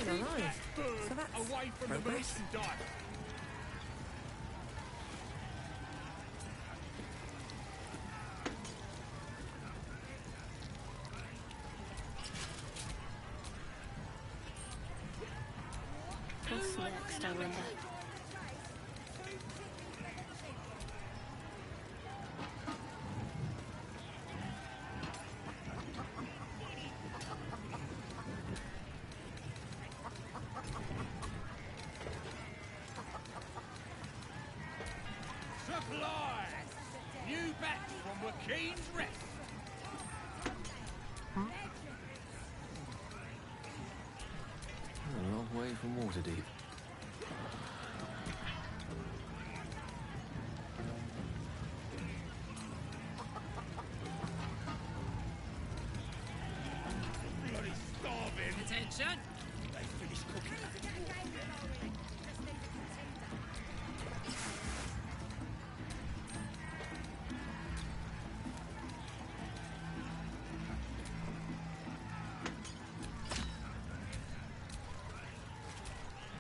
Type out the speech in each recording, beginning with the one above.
still alive. So that's away from progress. the merchandise. What's next, I wonder? Supply! New batch from Wakeen's Rest. A long way from Waterdeep. Bloody starving. Attention! They finished cooking.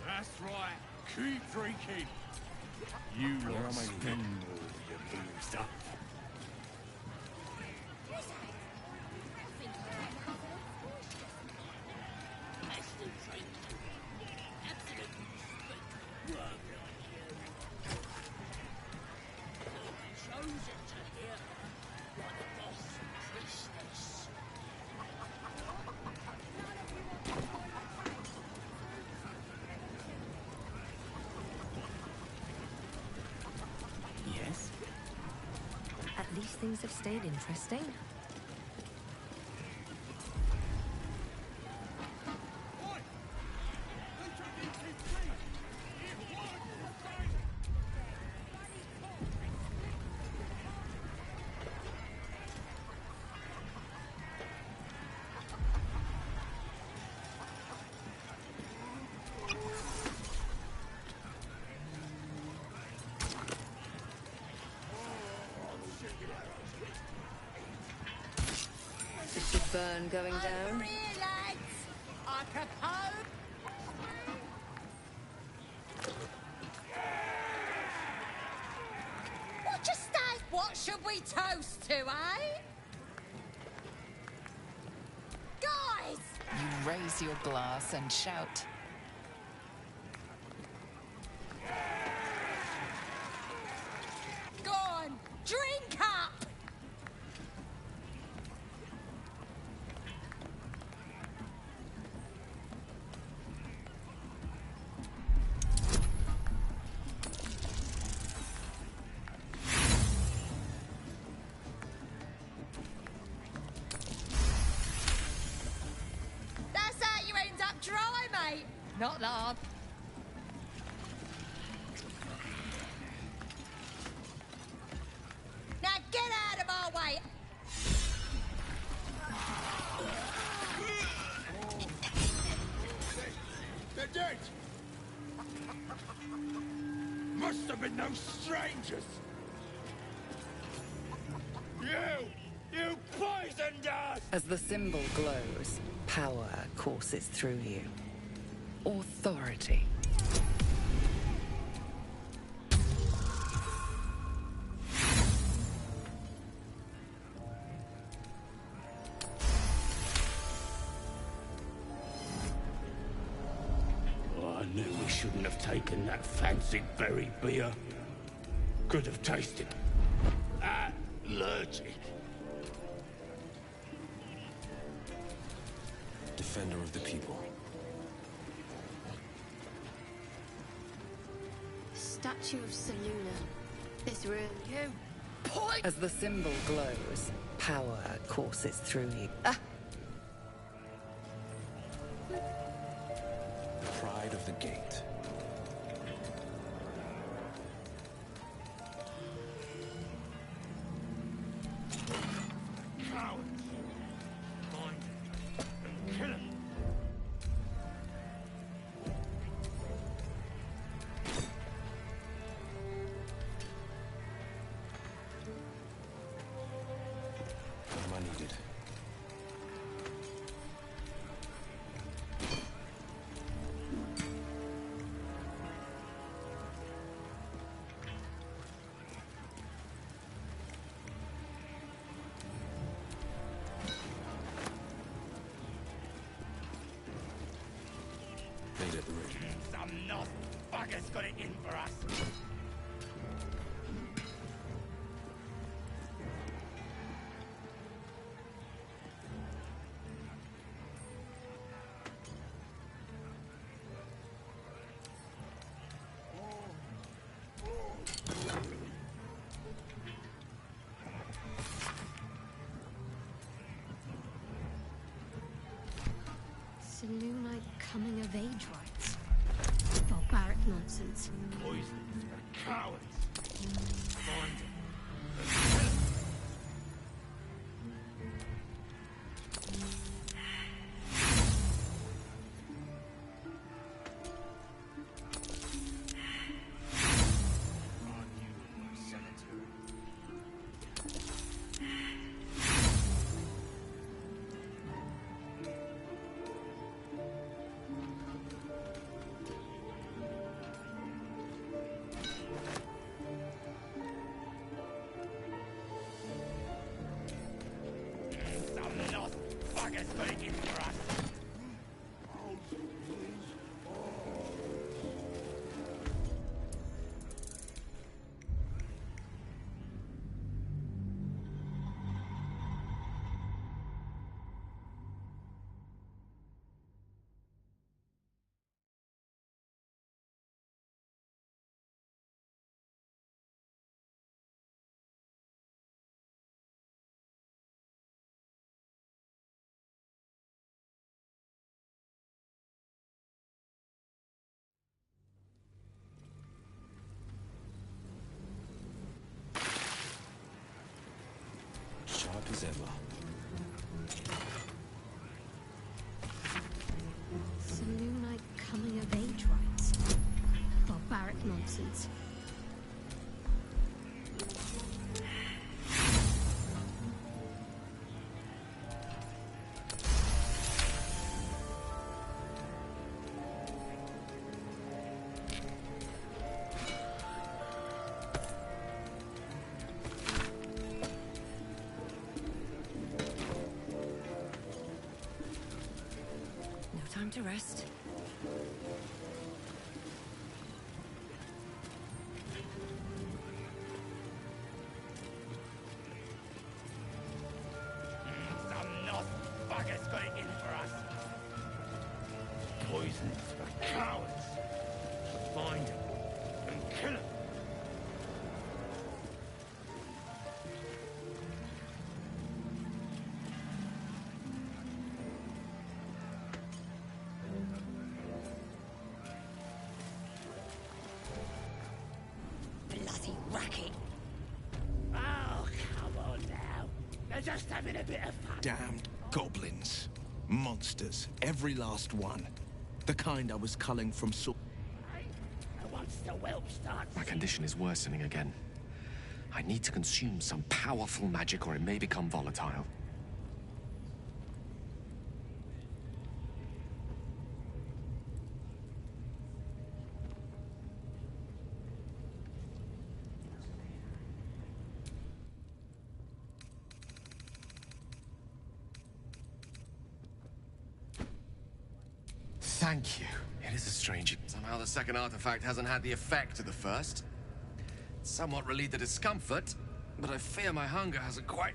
That's right. Keep drinking. You lot spend all your booze up. Yes? At least things have stayed interesting. Is the burn going down? Relax! I propose... What you say? What should we toast to, eh? Guys! You raise your glass and shout. Go on! Drink up! That's how you end up dry, mate. Not long. Now get out of our way. They're dead! Must have been those strangers! You poisoned us! As the symbol glows, power courses through you. Authority. Oh, I knew we shouldn't have taken that fancy berry beer. Could have tasted allergic. Defender of the people. Statue of Seluna. This room. You point. As the symbol glows, power courses through you. Ah! Pride of the gate. Cowards! Find him. Kill him. Am I needed? Made at the ready. Some knob bugger's got it in for us. Selûnite coming of age rites. Barbaric nonsense. Poisons for cowards. Find it. Bugger's got it in for us. Sharp as ever. Selûnite coming of age rites. Barbaric nonsense. No time to rest. Some knob bugger's got it in for us. Poisons for cowards. Find them and kill them. Bloody racket. Oh, come on now. They're just having a bit of fun. Damned goblins. Monsters. Every last one. The kind I was culling from Once the whelp starts... My condition is worsening again. I need to consume some powerful magic or it may become volatile. Thank you. It is a strange... Somehow the second artifact hasn't had the effect of the first. It's somewhat relieved the discomfort, but I fear my hunger hasn't quite...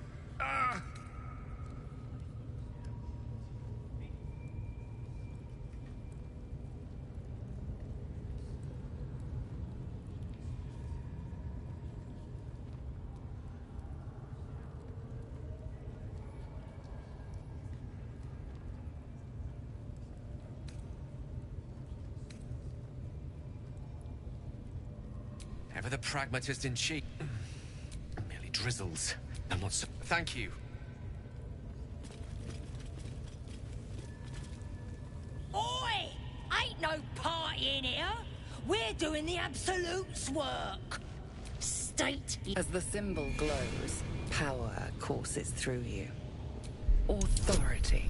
Ever the pragmatist in chief. Merely drizzles. I'm not so... Thank you. Oi! Ain't no party in here. We're doing the Absolute's work. State. As the symbol glows, power courses through you. Authority.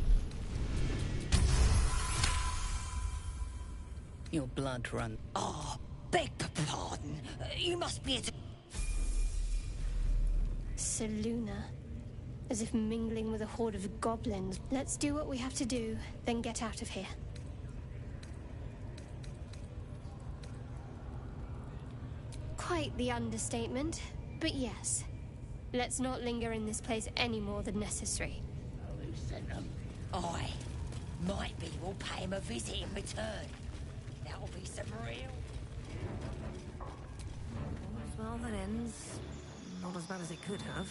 Your blood runs. Oh, beg pardon. You must be at... Selûna. As if mingling with a horde of goblins. Let's do what we have to do, then get out of here. quite the understatement, but yes. Let's not linger in this place any more than necessary. Oh, who sent them? Aye. Might be we'll pay him a visit in return. That'll be some real... All's well that ends. Not as bad as it could have.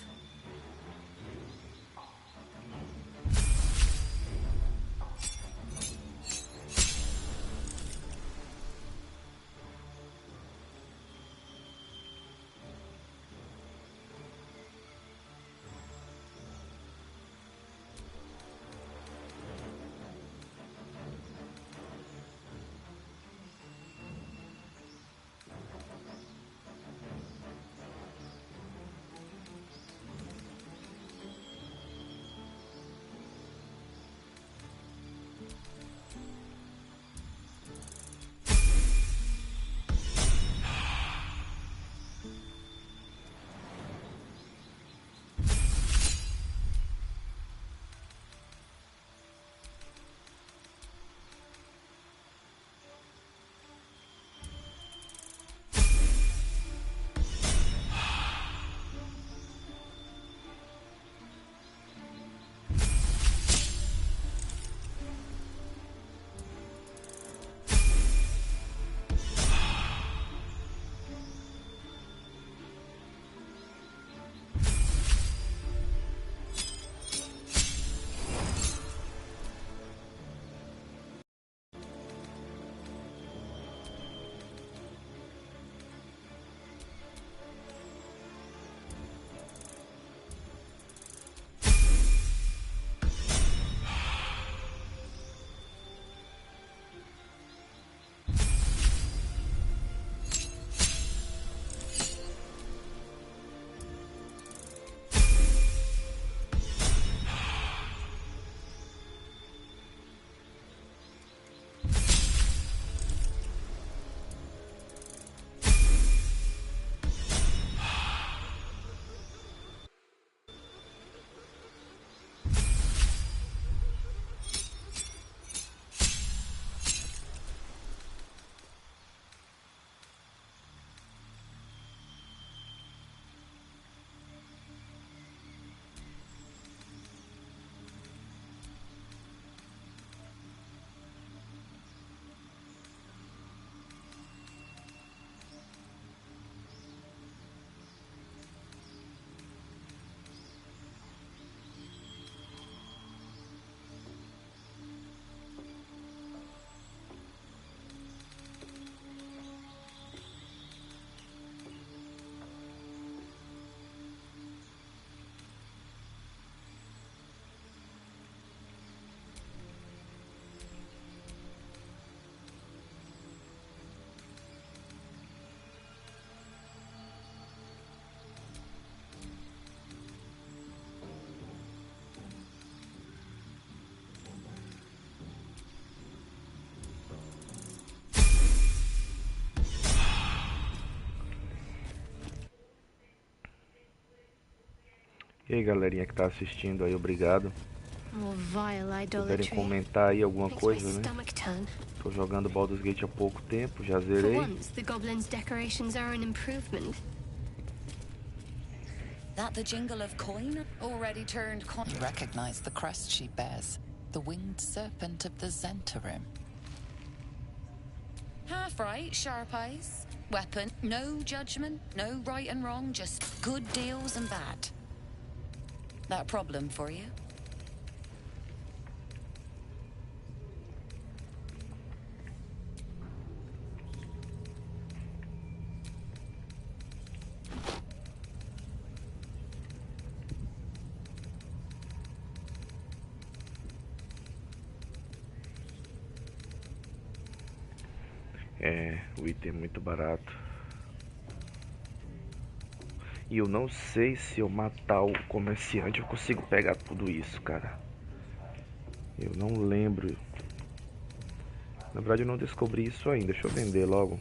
E aí, galerinha que tá assistindo aí, obrigado. More vile Puderem idolatry. comentar aí alguma Makes my coisa, né? stomach turn. Tô jogando Baldur's Gate há pouco tempo, já For zerei. once, the goblins' decorations are an improvement. That the jingle of coin? Already turned coin. Recognize the crest she bears. The winged serpent of the Zentarim. Half right, sharp eyes. Weapon, no judgment, no right and wrong, just good deals and bad. That a problem for you? É, o item é muito barato. E eu não sei se eu matar o comerciante eu consigo pegar tudo isso, cara. Eu não lembro. Na verdade eu não descobri isso ainda. Deixa eu vender logo.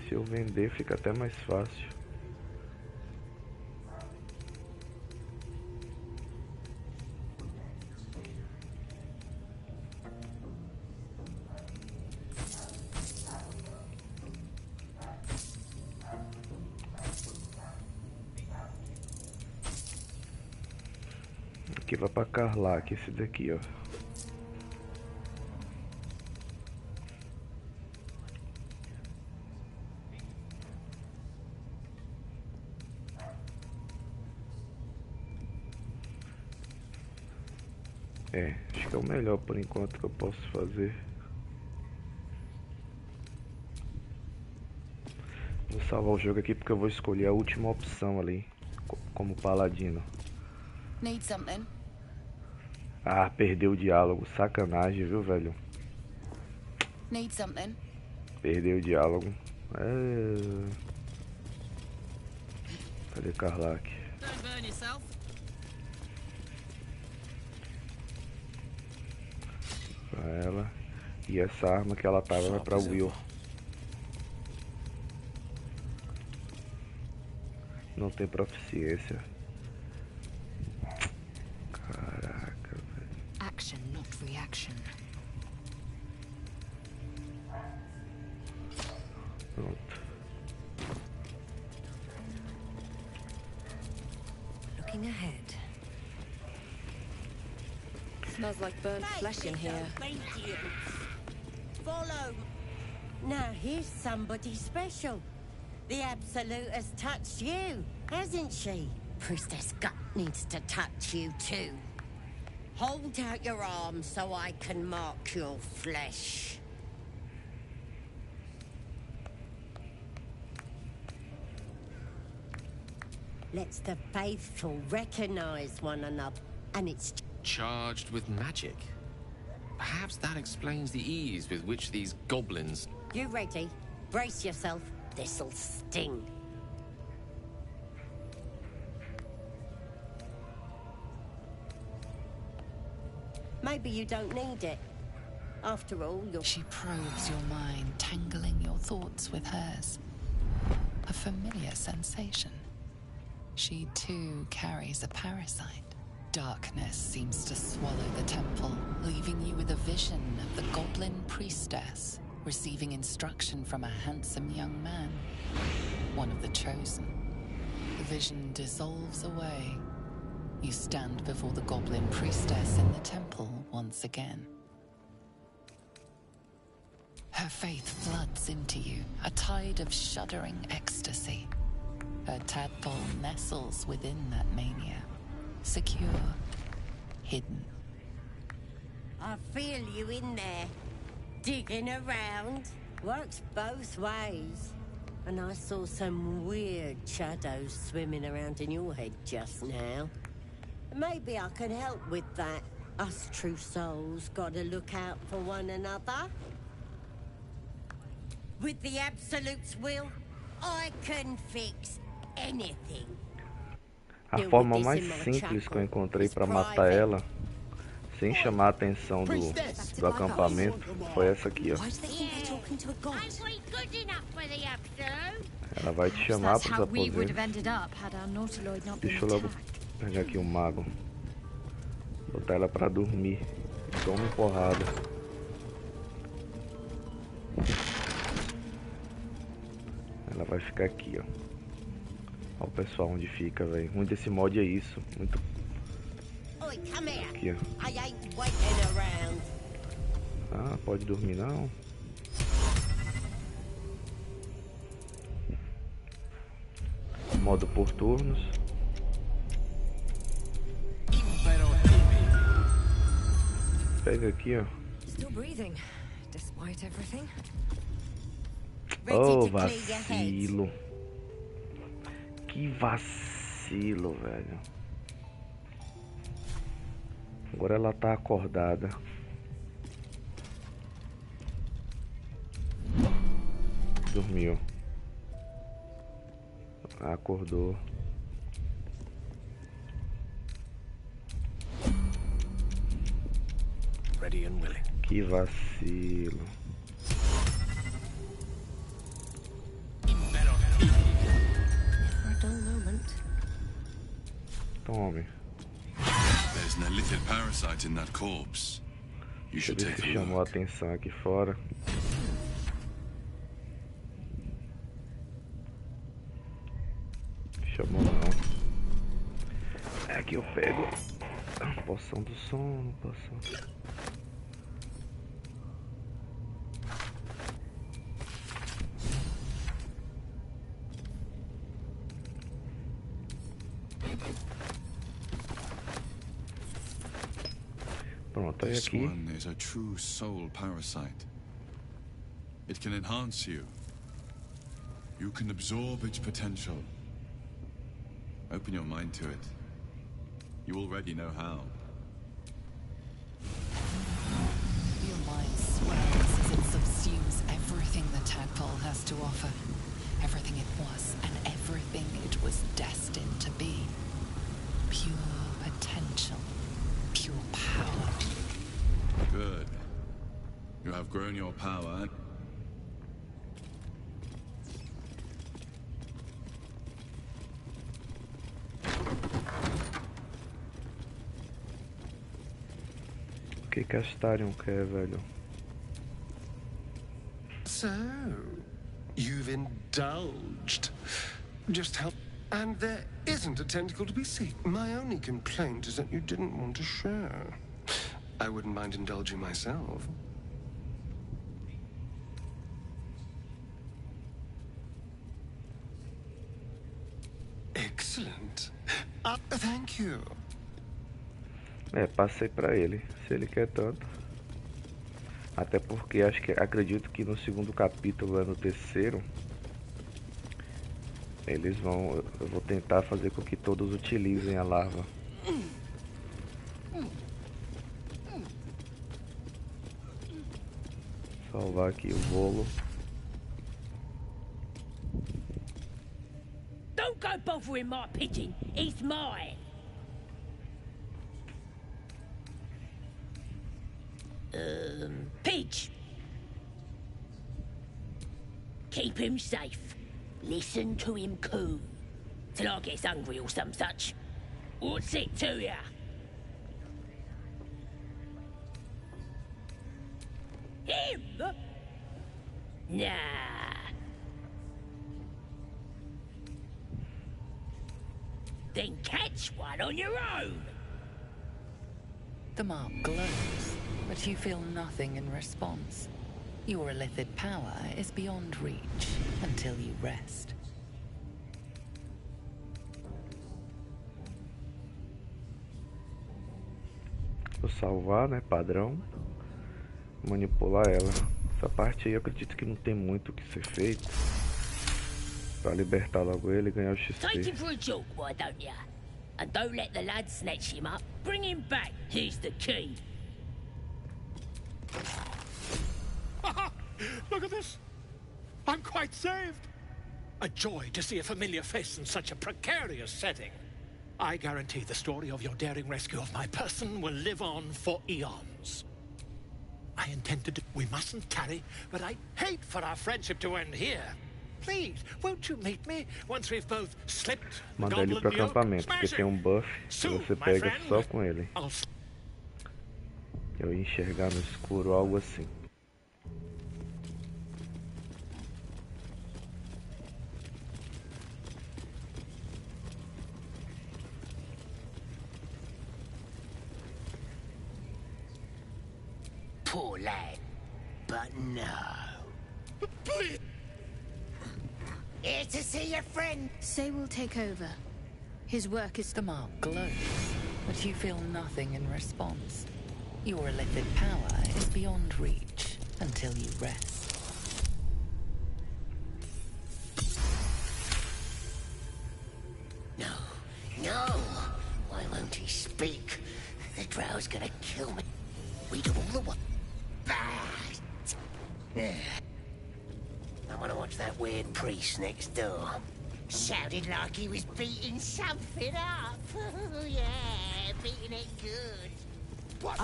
Se eu vender fica até mais fácil. aqui vai pra Karlak, esse daqui, ó. Acho que é o melhor por enquanto que eu posso fazer. Vou salvar o jogo aqui porque eu vou escolher a última opção ali, como paladino. Need something? Ah, perdeu o diálogo. Sacanagem, viu, velho? Need something? Perdeu o diálogo. Cadê Karlak? Don't burn yourself. Pra ela. E essa arma que ela tava vai pra Will. Não tem proficiência. Caraca, velho. Action, not reaction. Pronto. Looking ahead. Smells like burnt flesh in here. Follow. Now here's somebody special. The Absolute has touched you, hasn't she? Priestess Gut needs to touch you too. Hold out your arm so I can mark your flesh. Let's the faithful recognize one another, and it's Charged with magic. Perhaps that explains the ease with which these goblins... You ready? Brace yourself. This'll sting. Maybe you don't need it. After all, you're... She probes your mind, tangling your thoughts with hers. A familiar sensation. She too carries a parasite. Darkness seems to swallow the temple, leaving you with a vision of the goblin priestess receiving instruction from a handsome young man, one of the chosen. The vision dissolves away. You stand before the goblin priestess in the temple once again. Her faith floods into you, a tide of shuddering ecstasy. Her tadpole nestles within that mania, secure, hidden. I feel you in there. Digging around. Works both ways. And I saw some weird shadows swimming around in your head just now. Maybe I can help with that. Us true souls gotta look out for one another. With the Absolute's will, I can fix anything. A forma mais simples que eu encontrei para matar ela, sem chamar a atenção do acampamento, foi essa aqui, ó. Ela vai te chamar para os aposentos. Deixa eu logo pegar aqui o mago. Botar ela para dormir. Toma porrada. Ela vai ficar aqui, ó. Olha o pessoal onde fica, velho. Ruim desse mod é isso. Muito. Aqui, ó. Ah, pode dormir não? Modo por turnos. Pega aqui, ó. Still breathing, despite everything. Oh, vacilo. Que vacilo, velho. Agora ela tá acordada. Dormiu. Acordou. Ready and willing. Que vacilo. Tome. There's an illithid parasite in that corpse. You should take a Chamou a look. atenção aqui fora. Chamou não. É que eu pego. Poção do sono, poção. Pronto, aí This aqui. one is a true soul parasite. It can enhance you. You can absorb its potential. Open your mind to it. You already know how. Your mind swells as it subsumes everything the tadpole has to offer. Everything it was and everything it was destined to be. Pure potential. Pure power. Good. You have grown your power. O que a Astarion quer, velho? So, you've indulged. Just help. And there isn't a tentacle to be seen. My only complaint is that you didn't want to share. I wouldn't mind indulging myself. Excellent. Thank you. Passei pra ele, se ele quer tanto. Até porque acredito que no segundo capítulo, no terceiro, eles vão, eu vou tentar fazer com que todos utilizem a larva. Salvar aqui o bolo. Don't go bothering my pigeon. It's mine. Pidge. Keep him safe. Listen to him coo. Till I gets hungry or some such. What's it to ya? Him? Nah. Then catch one on your own. The mark glows, but you feel nothing in response. Your illithid power is beyond reach until you rest. Vou salvar, né? Padrão. Manipular ela. Essa parte aí eu acredito que não tem muito o que ser feito. Pra libertar logo ele e ganhar o XP. Take him for a joke, why don't ya? And don't let the lad snatch him up. Bring him back. Here's the key. Look at this. I'm quite saved. A joy to see a familiar face in such a precarious setting. I guarantee the story of your daring rescue of my person will live on for eons. I intended to... We mustn't tarry, but I'd hate for our friendship to end here. Please, won't you meet me once we've both slipped? Manda ele pro acampamento, porque tem um buff que você pega só com ele. Eu ia enxergar no escuro, algo assim. Poor lad. But no. Please. Here to see your friend. Say we'll take over. His work is... The mark glows, but you feel nothing in response. Your illithid power is beyond reach until you rest. No. No. Why won't he speak? The drow's gonna kill me. We do all the work. Bad. I want to watch that weird priest next door. Sounded like he was beating something up. Yeah, beating it good. What?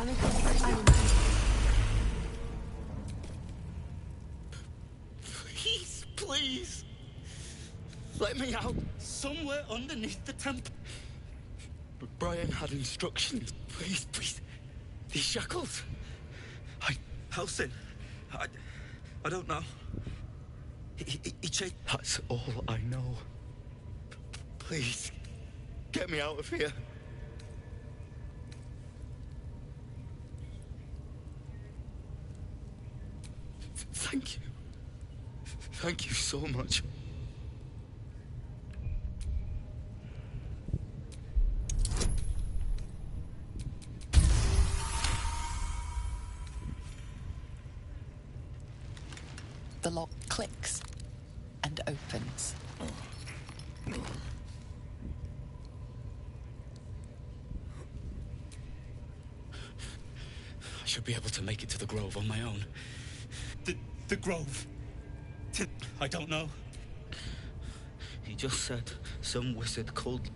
Please, please. Let me out somewhere underneath the temple. But Brian had instructions. Please, please. These shackles. Helsing. I don't know. He chased... That's all I know. Please, get me out of here. Thank you. Thank you so much. The lock clicks and opens. I should be able to make it to the Grove on my own. The Grove? I don't know. He just said some wizard called...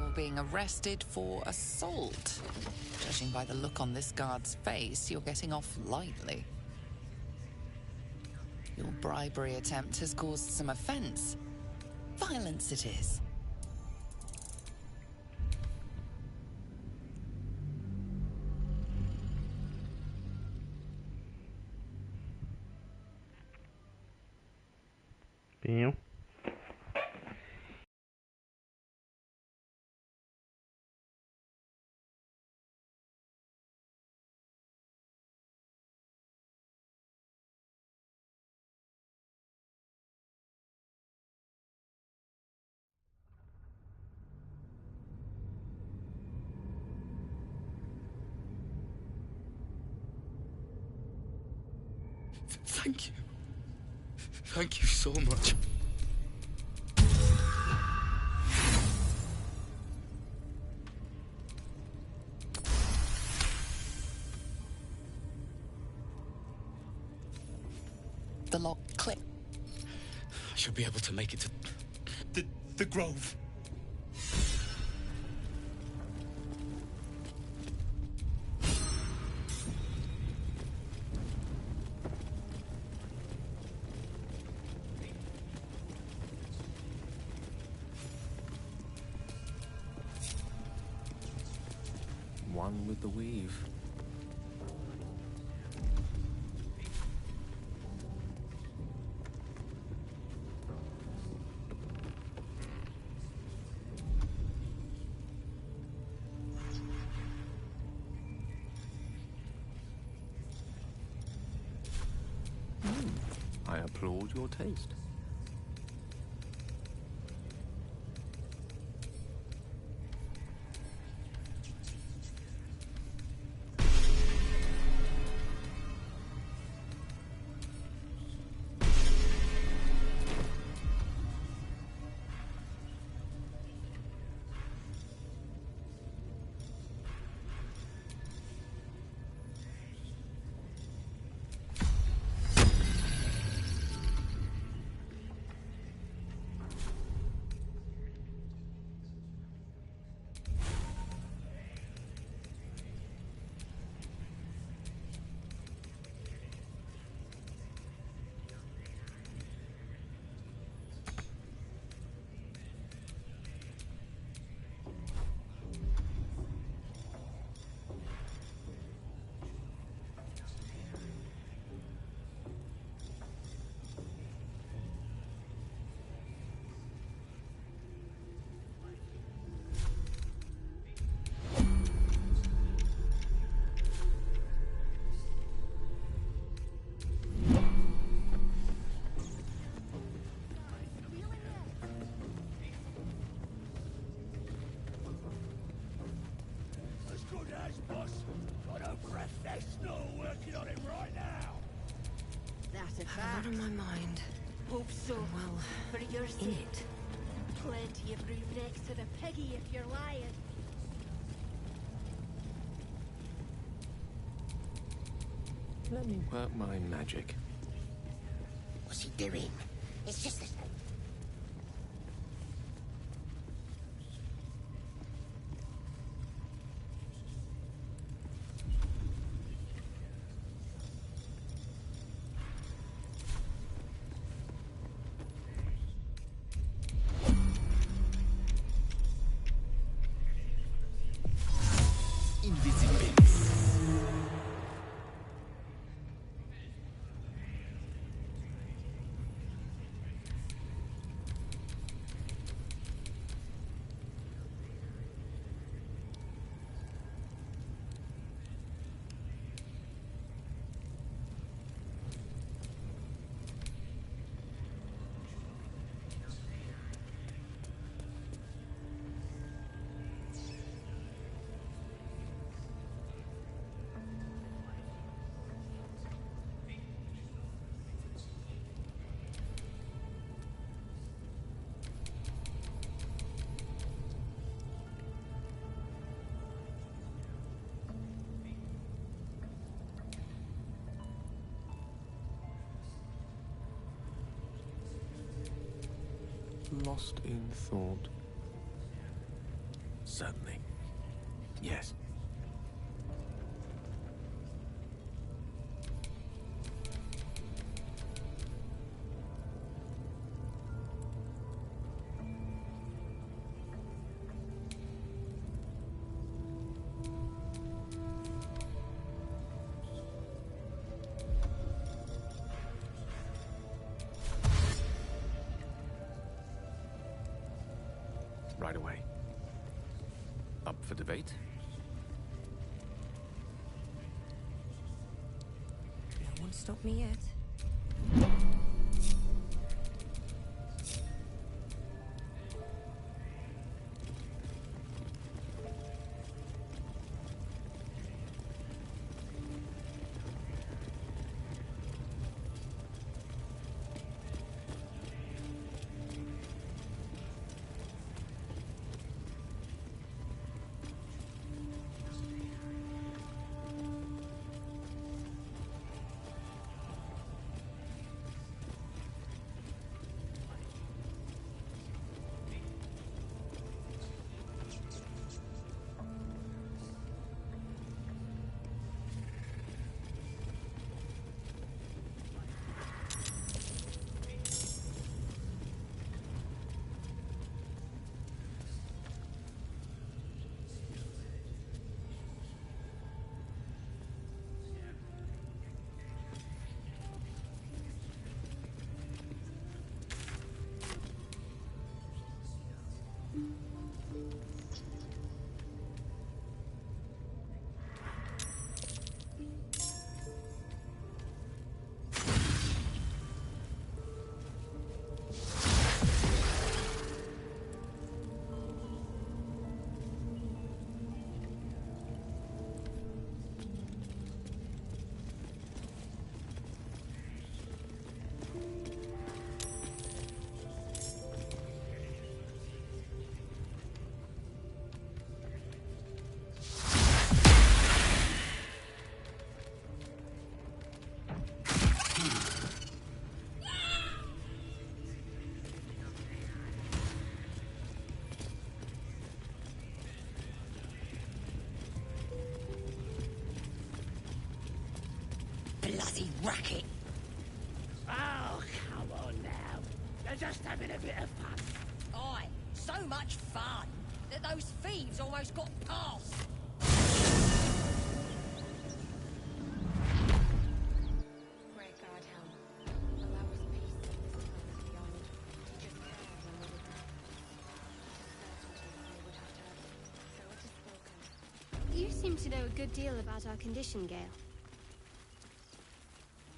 You're being arrested for assault. Judging by the look on this guard's face, you're getting off lightly. Your bribery attempt has caused some offense. Violence it is. Pinho. Thank you. Thank you so much. The lock click. I should be able to make it to... The Grove. One with the weave. I applaud your taste. orders, boss. Got a professional working on it right now. That's a I have a lot on my mind. Hope so. Well, For your in sake. it. Plenty of room next to the piggy if you're lying. Let me work my magic. What's he doing? It's just a... Lost in thought. Certainly. Yes. Right away. Up for debate? No one stopped me yet. Bloody racket! Oh, come on now. They're just having a bit of fun. Aye, so much fun that those thieves almost got past. Great God, Helm. Allow us peace in this place beyond. Just care when we would not. Certainty they would have to have. So it is spoken. You seem to know a good deal about our condition, Gale.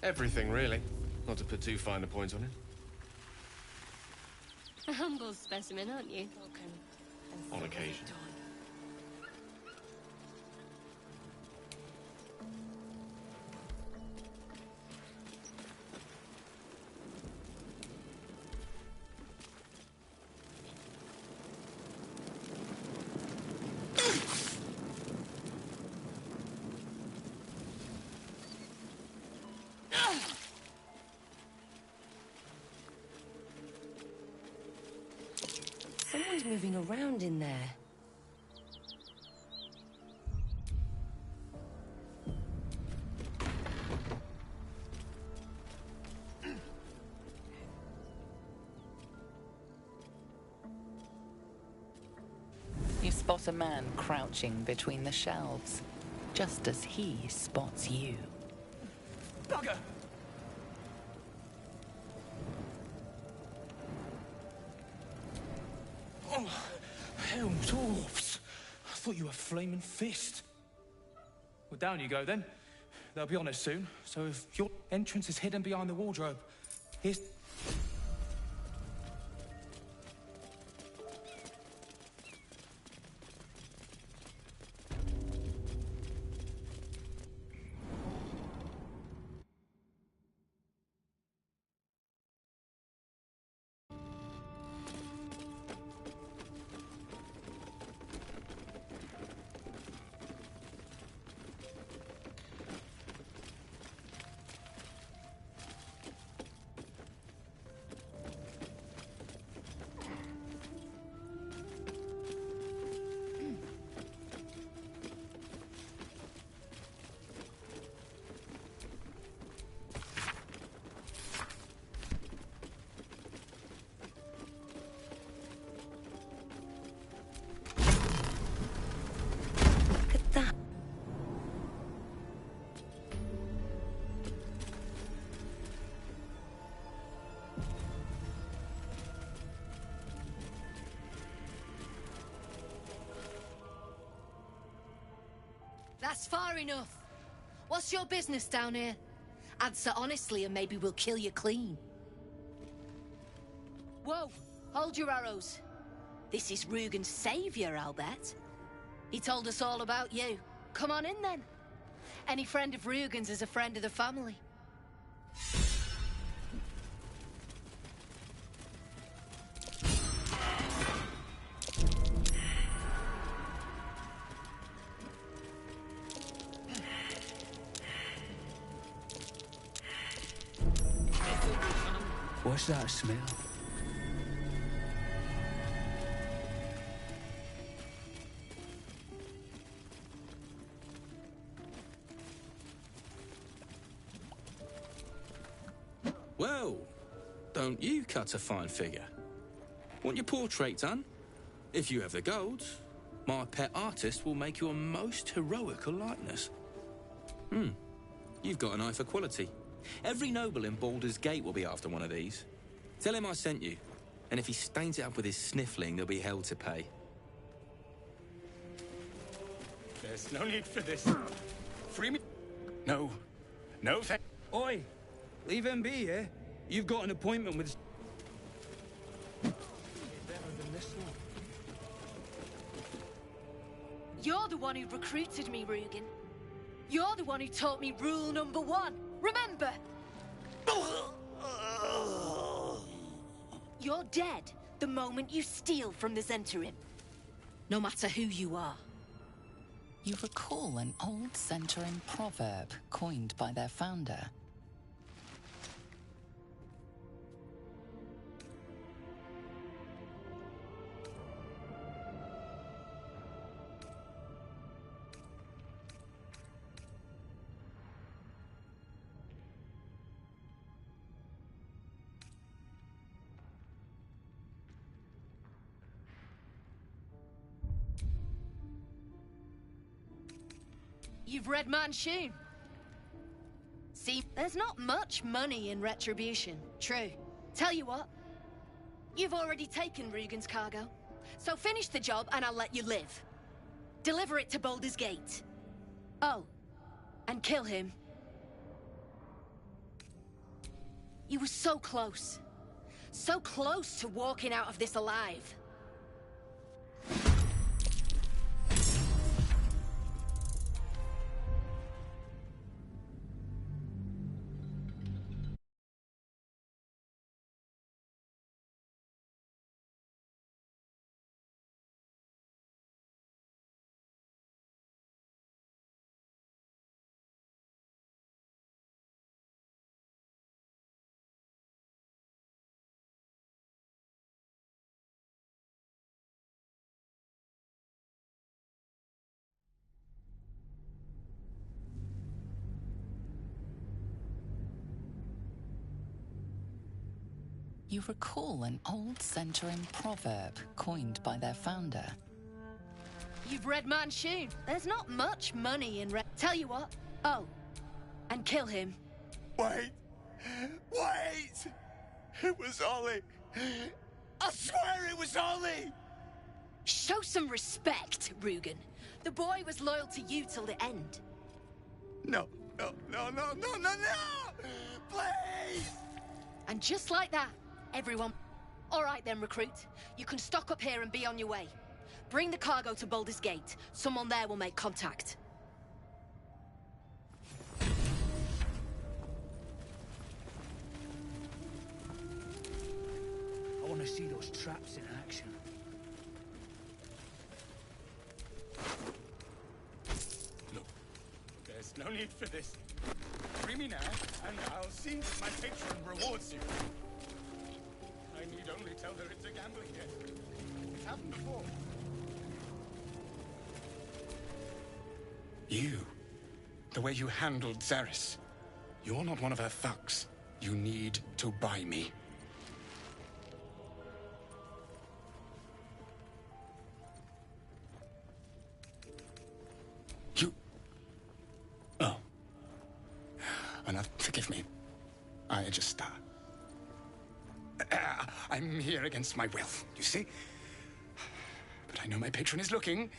Everything, really. Not to put too fine a point on it. A humble specimen, aren't you? On occasion. Something's moving around in there. You spot a man crouching between the shelves, just as he spots you. Bugger! Oh, hell, dwarfs! I thought you were flaming fist. Well, down you go then. They'll be on us soon, so if your entrance is hidden behind the wardrobe, here's... That's far enough. What's your business down here? Answer honestly and maybe we'll kill you clean. Whoa, hold your arrows. This is Rugen's savior, I'll bet. He told us all about you. Come on in then. Any friend of Rugen's is a friend of the family. What's that smell? Well, don't you cut a fine figure? Want your portrait done? If you have the gold, my pet artist will make you a most heroical likeness. You've got an eye for quality. Every noble in Baldur's Gate will be after one of these. Tell him I sent you, and if he stains it up with his sniffling, there'll be hell to pay. There's no need for this. Free me. No. No thank... Oi! Leave him be, yeah? You've got an appointment with... Better than this one. You're the one who recruited me, Rugen. You're the one who taught me rule number 1. Remember? You're dead the moment you steal from the Zhentarim. No matter who you are. You recall an old Zhentarim proverb coined by their founder. You've read Manchun. See, there's not much money in retribution. True. Tell you what, you've already taken Rugen's cargo. So finish the job and I'll let you live. Deliver it to Baldur's Gate. Oh, and kill him. You were so close. So close to walking out of this alive. You recall an old Centurion proverb coined by their founder. You've read Manchun. There's not much money in Tell you what. Oh, and kill him. Wait! Wait! It was Ollie! I swear it was Ollie! Show some respect, Rugen. The boy was loyal to you till the end. No, no, no, no, no, no, no! Please! And just like that, everyone... All right then, recruit. You can stock up here and be on your way. Bring the cargo to Baldur's Gate. Someone there will make contact. I want to see those traps in action. Look, there's no need for this. Free me now, and I'll see that my patron rewards you. I need only tell her it's a gambling game. It's happened before. You, the way you handled Zaris, you're not one of her thugs. You need to buy me. Oh. Forgive me. I just, I'm here against my will, you see? But I know my patron is looking.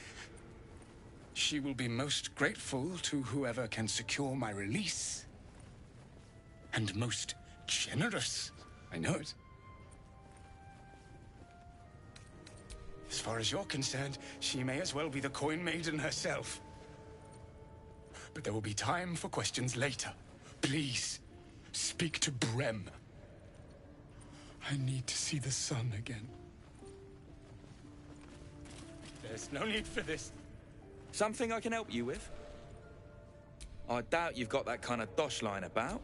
She will be most grateful to whoever can secure my release. And most generous. I know it. As far as you're concerned, she may as well be the coin maiden herself. But there will be time for questions later. Please, speak to Brem. I need to see the sun again. There's no need for this. Something I can help you with? I doubt you've got that kind of dosh lying about.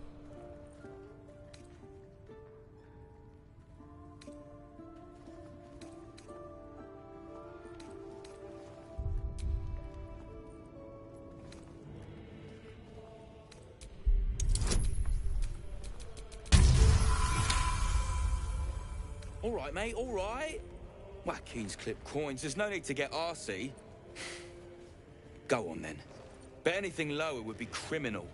All right, mate, all right. Watkins clip coins. There's no need to get arsey. Go on, then. Bet anything lower would be criminal.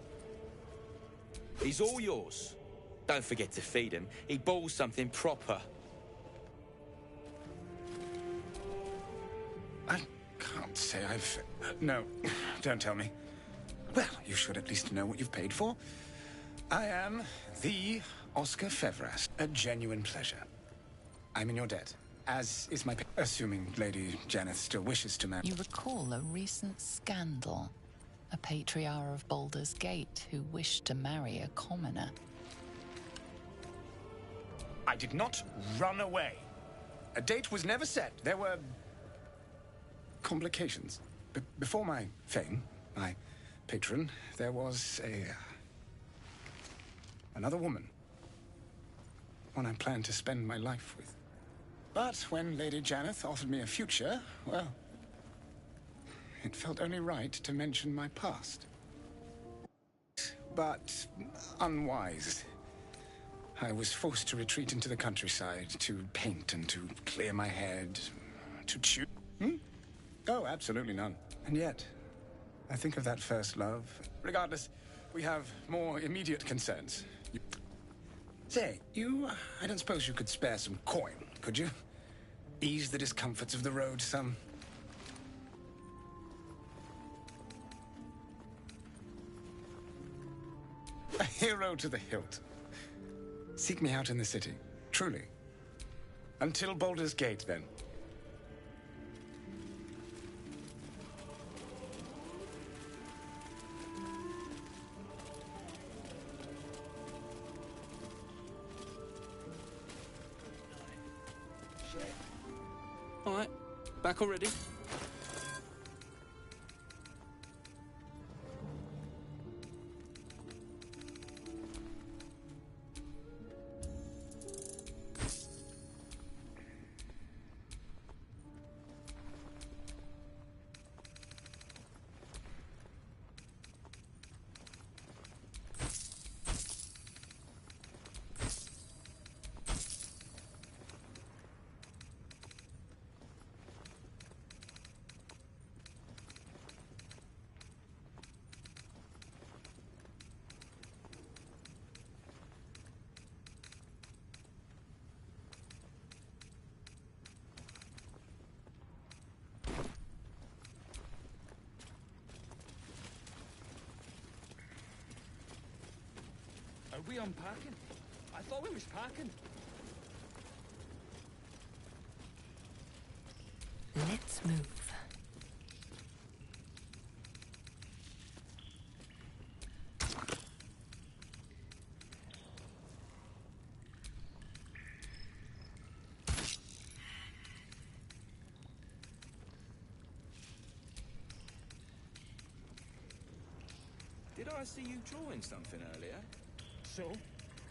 He's all yours. Don't forget to feed him. He balls something proper. I can't say I've... No, don't tell me. Well, you should at least know what you've paid for. I am the Oscar Fevras. A genuine pleasure. I'm in your debt, as is my... Assuming Lady Janeth still wishes to marry... You recall a recent scandal. A patriarch of Baldur's Gate who wished to marry a commoner. I did not run away. A date was never set. There were... complications. Before my fame, my patron, there was another woman. One I planned to spend my life with. But when Lady Janeth offered me a future, well, it felt only right to mention my past. But unwise. I was forced to retreat into the countryside, to paint and to clear my head, to chew. Oh, absolutely none. And yet, I think of that first love. Regardless, we have more immediate concerns. Say, I don't suppose you could spare some coin, could you? Ease the discomforts of the road some. A hero to the hilt. Seek me out in the city, truly. Until Baldur's Gate, then. All right, back already? we unpacking? I thought we was packing. Let's move. Did I see you drawing something earlier? So?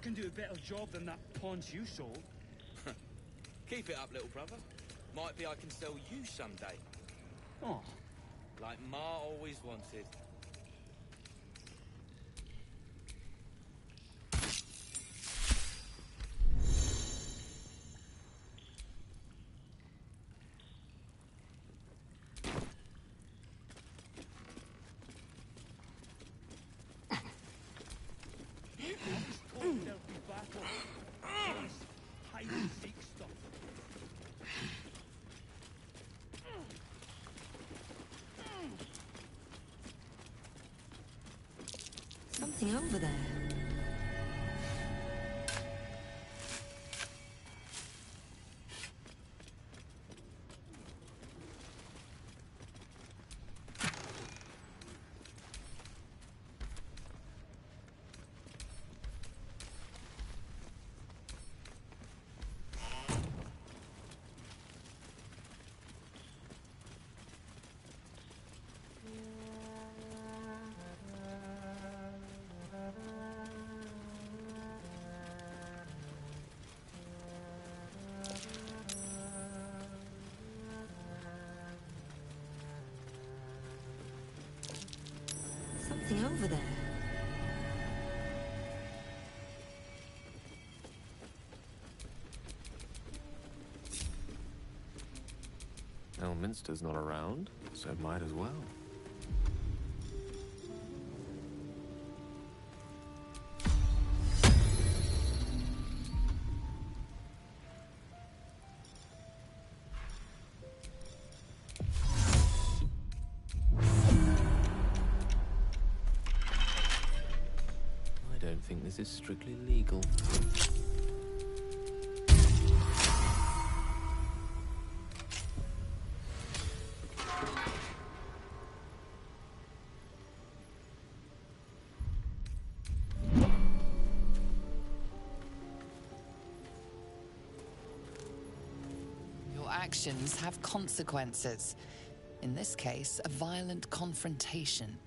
Can do a better job than that paunch you sold. Keep it up, little brother. Might be I can sell you someday. Oh. Like Ma always wanted. There'll be battle. This hide-and-seek stuff. Something over there. Something over there. Elminster's not around, so might as well. I don't think this is strictly legal. Your actions have consequences. In this case, a violent confrontation.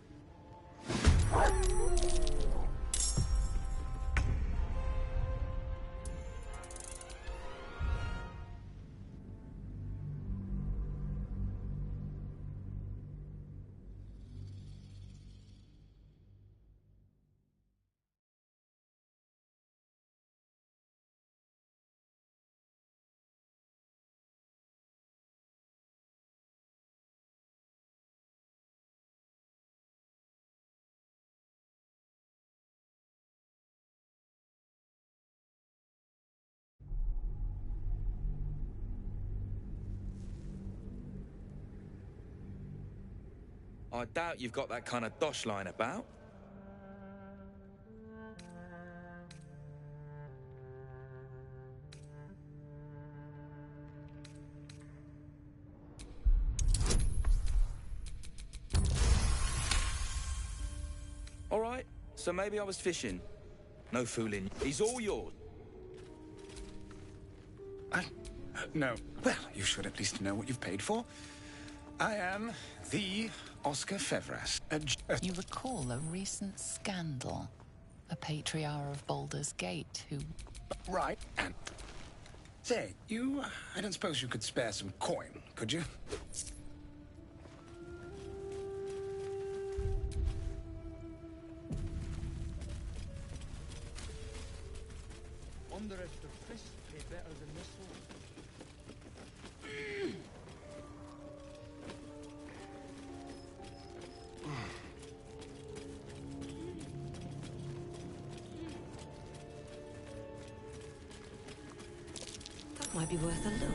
I doubt you've got that kind of dosh line about. All right, so maybe I was fishing. No fooling. He's all yours. No. Well, you should at least know what you've paid for. I am the Oscar Fevras. You recall a recent scandal? A patriarch of Baldur's Gate who... Right, and... Say, I don't suppose you could spare some coin, could you? Wonder if the fish pay better than this one. That might be worth a look.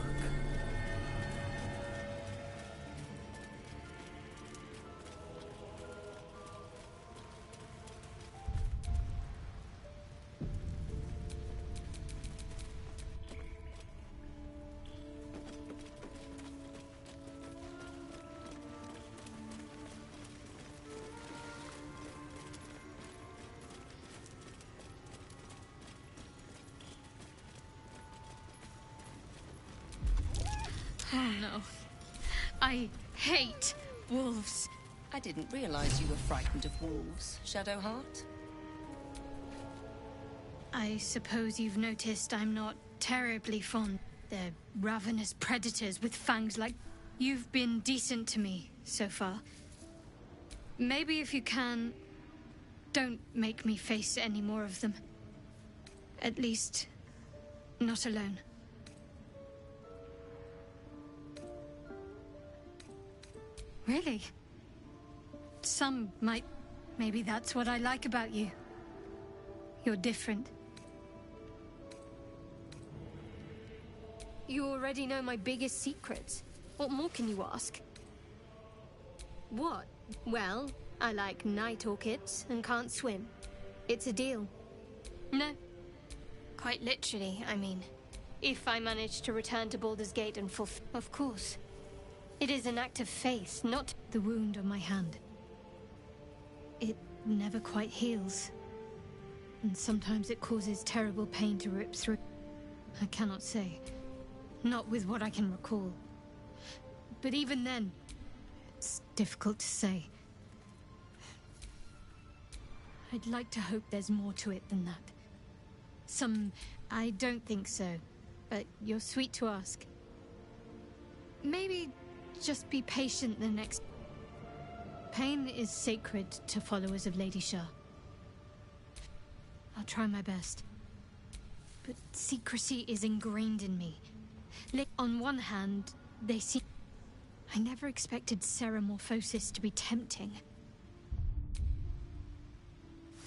I hate wolves. I didn't realize you were frightened of wolves, Shadowheart. I suppose you've noticed I'm not terribly fond. They're ravenous predators with fangs like... You've been decent to me so far. Maybe if you can, don't make me face any more of them. At least, not alone. Really? Some might... Maybe that's what I like about you. You're different. You already know my biggest secrets. What more can you ask? What? Well, I like night orchids and can't swim. It's a deal. No. Quite literally, I mean. If I manage to return to Baldur's Gate and fulfill... Of course. It is an act of faith, not the wound on my hand. It never quite heals. And sometimes it causes terrible pain to rip through. I cannot say. Not with what I can recall. But even then, it's difficult to say. I'd like to hope there's more to it than that. I don't think so, but you're sweet to ask. Maybe just be patient the next... Pain is sacred to followers of Lady Shah. I'll try my best. But secrecy is ingrained in me. On one hand, they seem... I never expected Ceramorphosis to be tempting.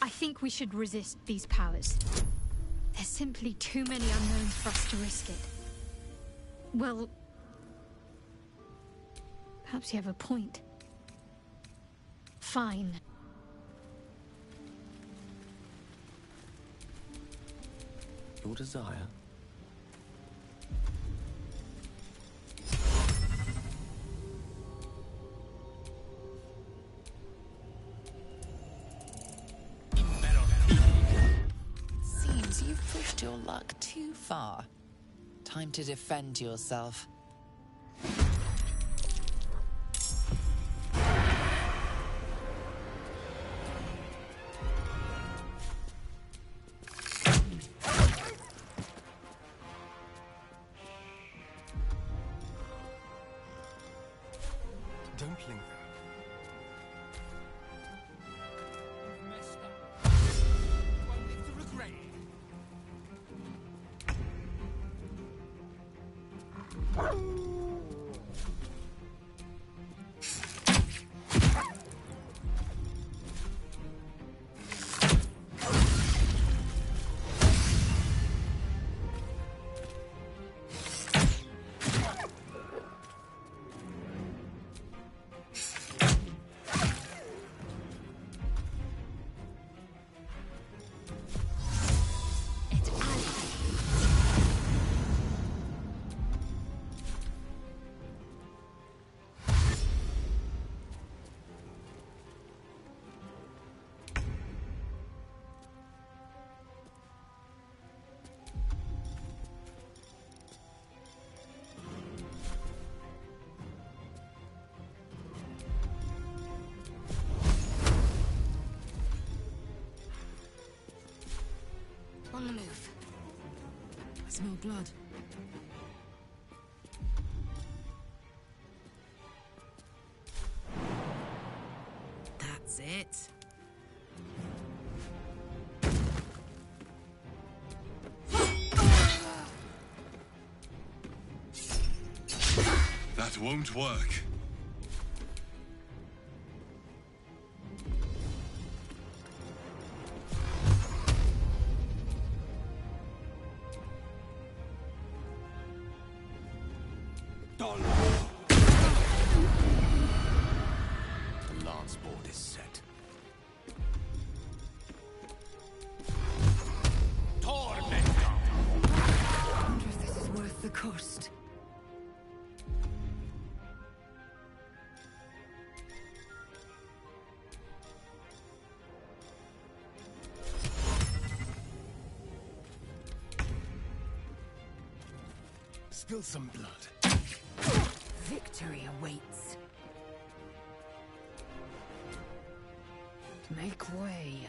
I think we should resist these powers. There's simply too many unknowns for us to risk it. Well... Perhaps you have a point. Fine. Your desire? Seems you've pushed your luck too far. Time to defend yourself. Don't linger. You've messed up. You won't live to regret it. On the move. I smell blood. That's it. That won't work. The lance board is set. Torment! I wonder if this is worth the cost. Spill some blood. Victory awaits. Make way.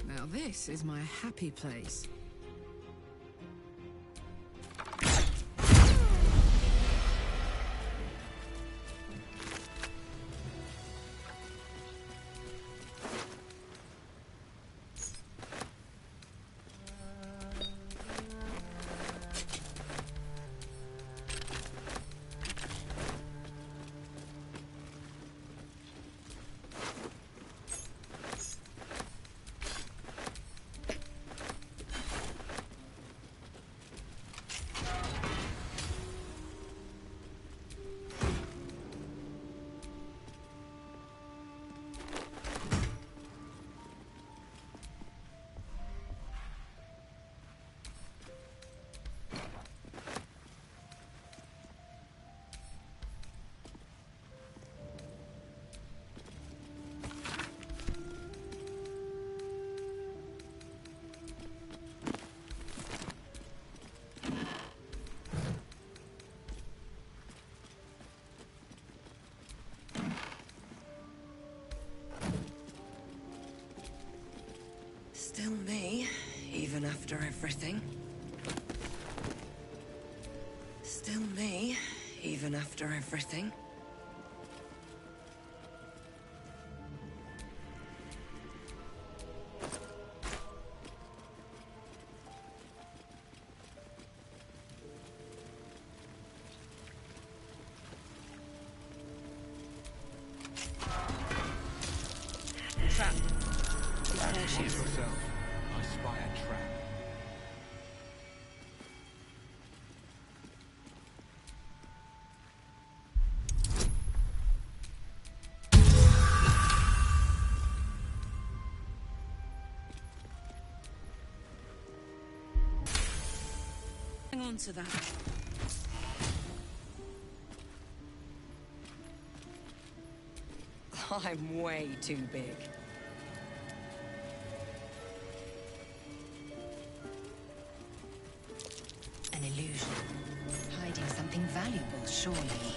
Now this is my happy place. Still me, even after everything. Still me, even after everything. Trap. Watch yourself. I spy a trap. Hang on to that. I'm way too big. An illusion. Hiding something valuable, surely.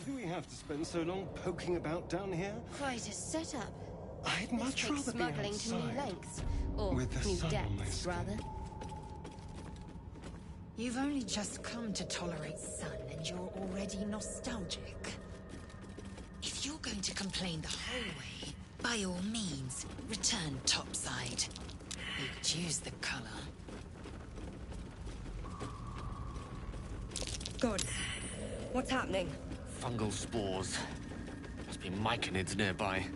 Do we have to spend so long poking about down here? Quite a setup. I'd much This rather takes be smuggling to new outside, lengths. Or with the new sun on my depths, skin. rather. You've only just come to tolerate sun and you're already nostalgic. If you're going to complain the whole way, by all means, return topside. You could use the color. Good. What's happening? Fungal spores. Must be myconids nearby.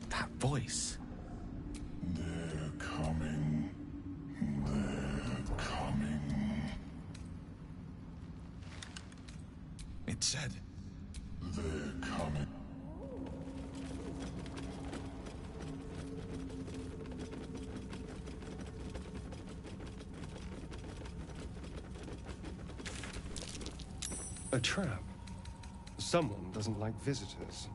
That voice. They're coming. They're coming. It said. They're coming. A trap. Someone doesn't like visitors.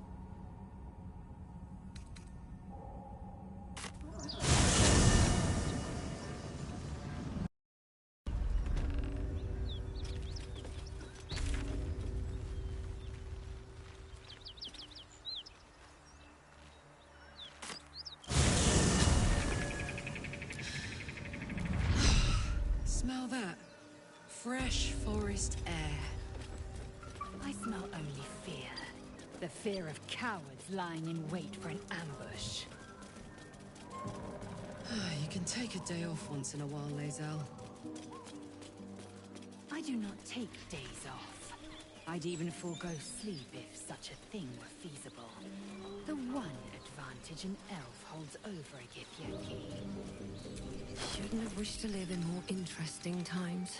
Smell that? Fresh forest air. I smell only fear. The fear of cowards lying in wait for an ambush. You can take a day off once in a while, Lae'zel. I do not take days off. I'd even forego sleep if such a thing were feasible. The one advantage an elf holds over a Githyanki. Shouldn't have wished to live in more interesting times.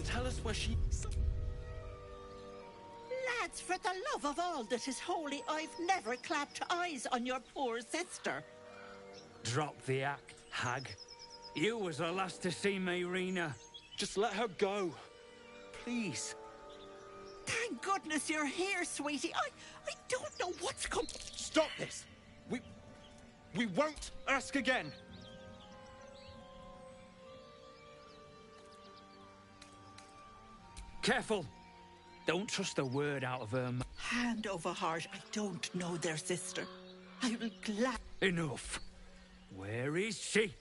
Tell us where she... Lads, for the love of all that is holy, I've never clapped eyes on your poor sister. Drop the act, hag. You was the last to see Mayrina. Just let her go. Please. Thank goodness you're here, sweetie. I don't know what's come... Stop this! We won't ask again! Careful. Don't trust a word out of her mouth. Hand over heart, I don't know their sister. I will glad... Enough. Where is she?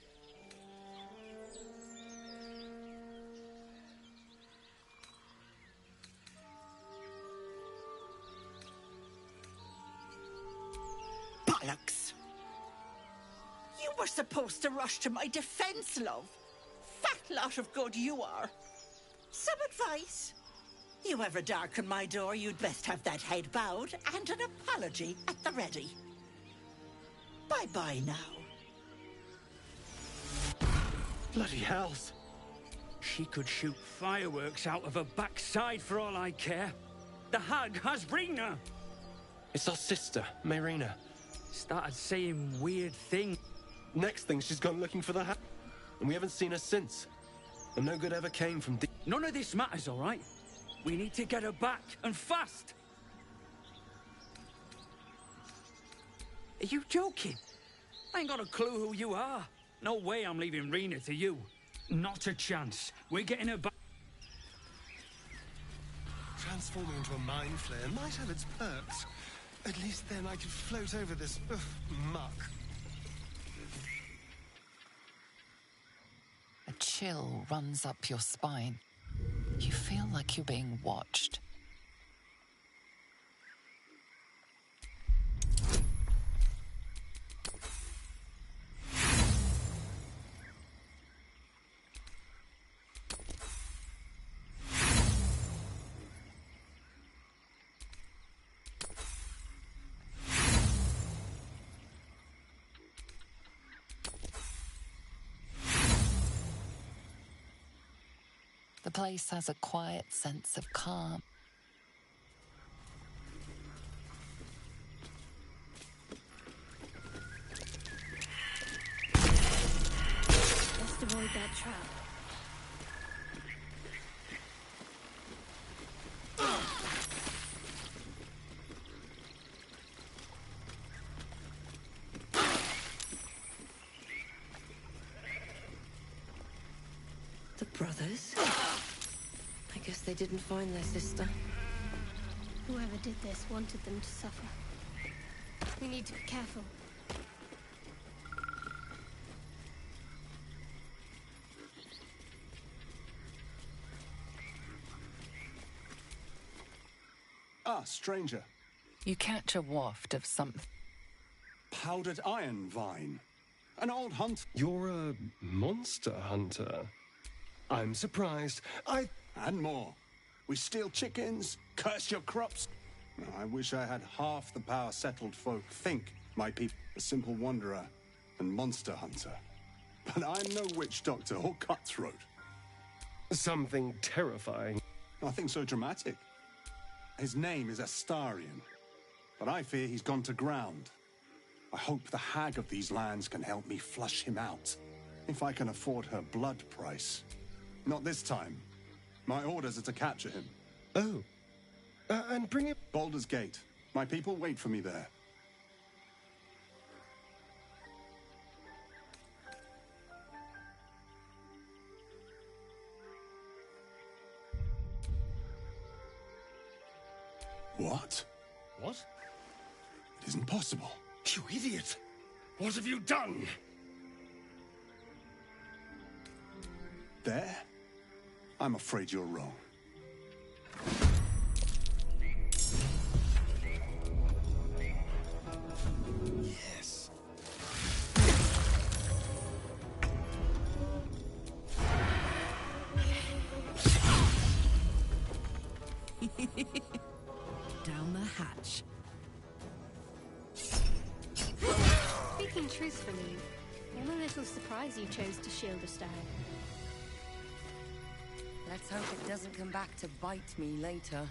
Bollocks! You were supposed to rush to my defense, love. Fat lot of good you are. Some advice? You ever darken my door, you'd best have that head bowed and an apology at the ready. Bye-bye now. Bloody hells. She could shoot fireworks out of her backside for all I care. The hag has Rena. It's our sister, Mayrina. Started saying weird things. Next thing, she's gone looking for the hag. And we haven't seen her since. And no good ever came from... None of this matters, all right? We need to get her back, and fast! Are you joking? I ain't got a clue who you are. No way I'm leaving Rena to you. Not a chance. We're getting her back. Transforming into a mind flayer might have its perks. At least then I could float over this muck. A chill runs up your spine. You feel like you're being watched. place has a quiet sense of calm. Best avoid that trap. The brothers? I guess they didn't find their sister. Whoever did this wanted them to suffer. We need to be careful. Ah, stranger. You catch a waft of something. Powdered iron vine. An old hunt. You're a monster hunter. I'm surprised. And more. We steal chickens, curse your crops. I wish I had half the power settled folk think my people. A simple wanderer and monster hunter. But I'm no witch doctor or cutthroat. Something terrifying. Nothing so dramatic. His name is Astarion, but I fear he's gone to ground. I hope the hag of these lands can help me flush him out, if I can afford her blood price. Not this time. My orders are to capture him. Oh. And bring him... Baldur's Gate. My people wait for me there. What? What? It isn't possible. You idiot! What have you done? There? I'm afraid you're wrong. Yes. Down the hatch. Speaking truthfully, I'm a little surprised you chose to shield a stag. Let's hope it doesn't come back to bite me later.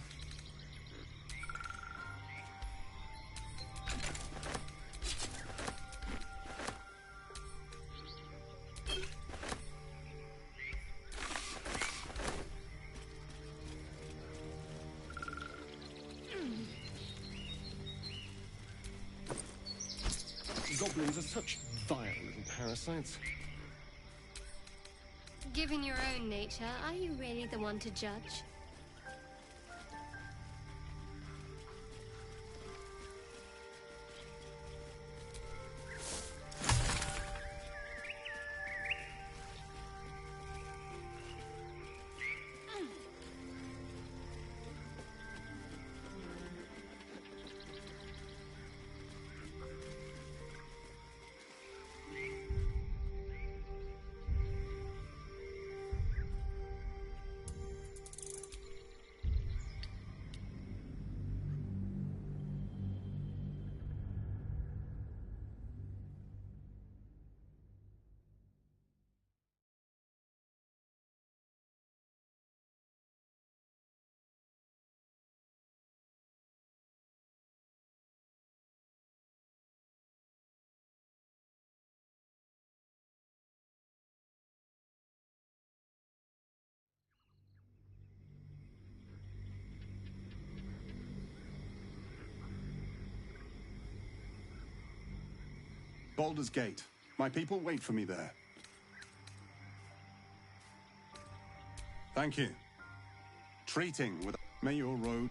Goblins are such vile little parasites. Given your own nature, are you really the one to judge? Baldur's Gate. My people wait for me there. Thank you. Treating with... May your road...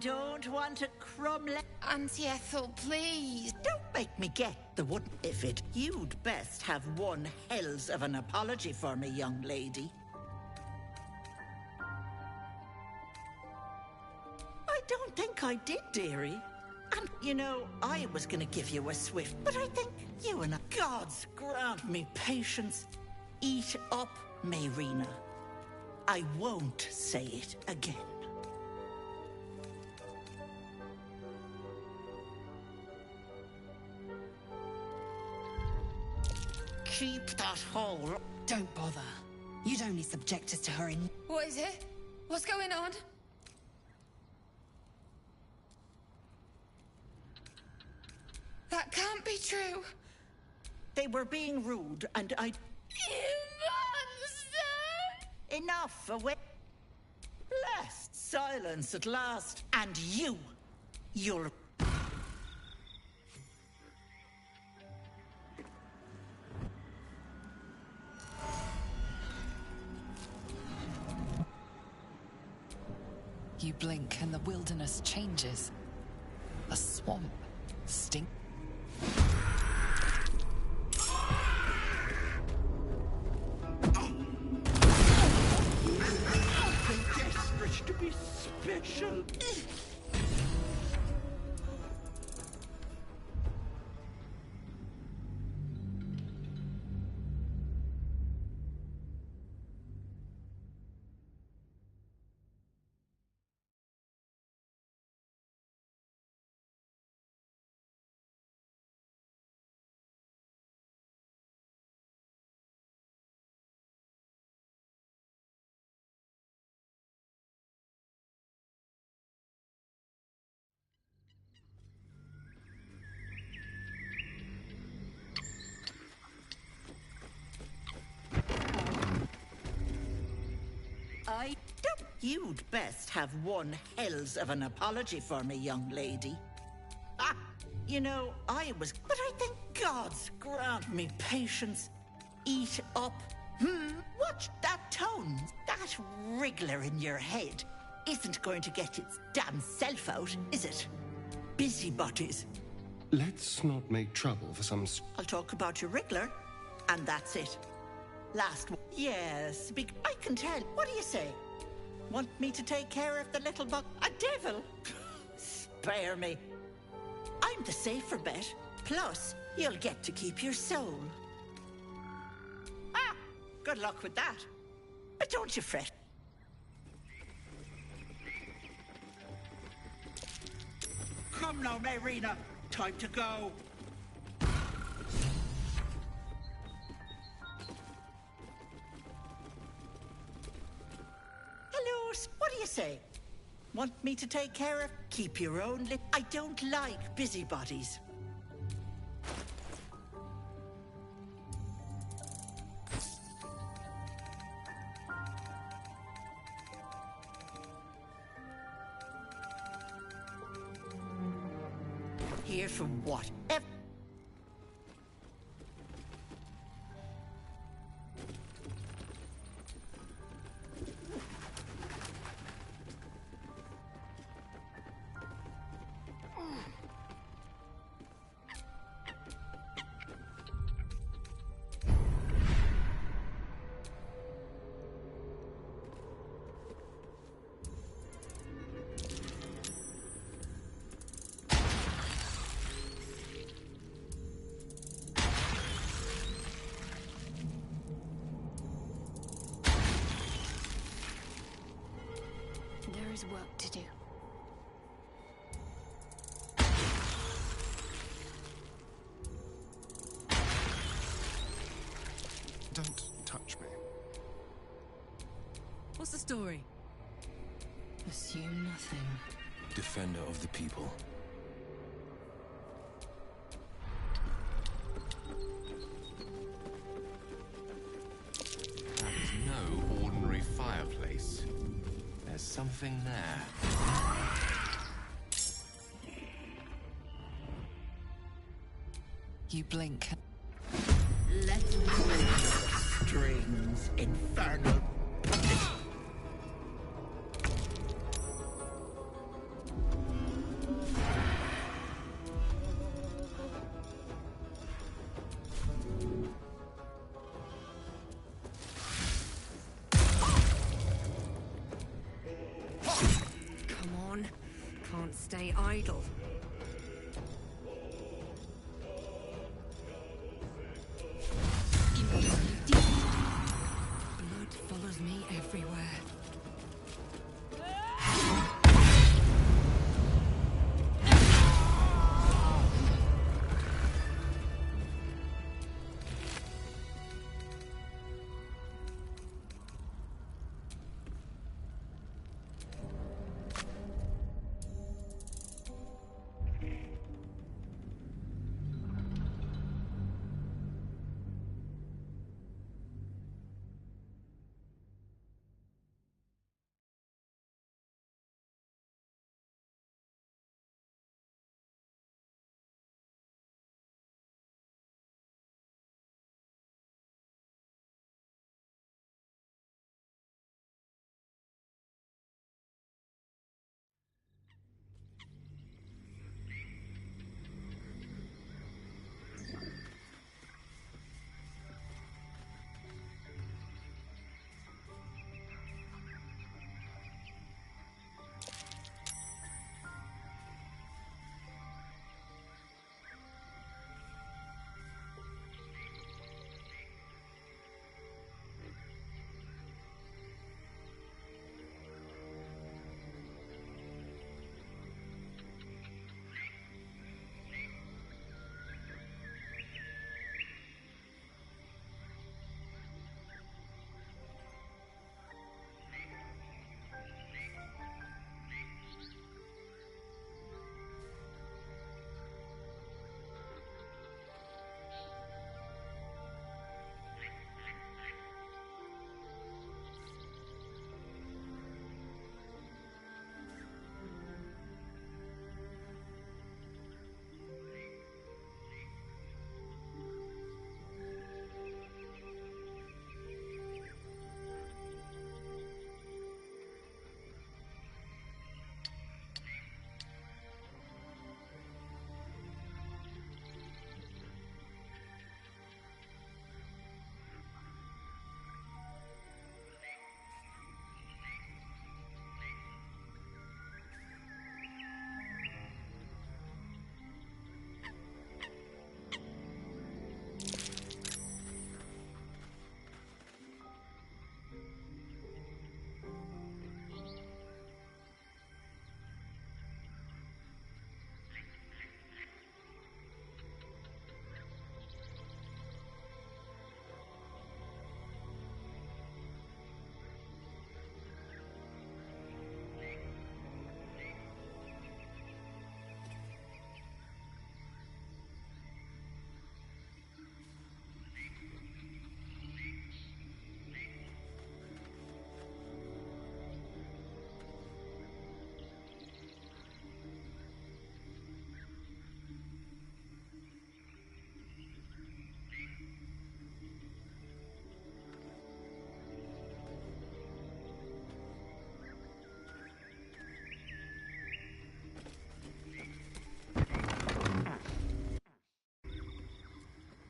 don't want a crumb Auntie Ethel, please. Don't make me get the wood. If it, you'd best have one hells of an apology for me, young lady. I don't think I did, dearie. And, you know, I was gonna give you a swift, but I think you and I... Gods grant me patience. Eat up, Mayrina. I won't say it again. Keep that hole. Don't bother. You'd only subject us to her in... What is it? What's going on? That can't be true. They were being rude, and I... You monster! Enough, away. Blessed silence at last. And you'll... You blink and the wilderness changes. A swamp. Stink. Desperate to be special. You'd best have one hells of an apology for me, young lady. Ah, you know, I was... But I think gods grant me patience. Eat up. Watch that tone. That wriggler in your head isn't going to get its damn self out, is it? Busybodies. Let's not make trouble for some... I'll talk about your wriggler, and that's it. Last one. Yes, I can tell. What do you say? Want me to take care of the little bug? A devil? Spare me. I'm the safer bet. Plus, you'll get to keep your soul. Ah, good luck with that. But don't you fret. Come now, Mayrina. Time to go. What do you say? Want me to take care of? Keep your own I don't like busybodies. Here for what? There is work to do. Don't touch me. What's the story? Assume nothing. Defender of the people. That is no ordinary fireplace. There's something there. You blink. Let go strings, infernal. stay idle. Blood follows me everywhere.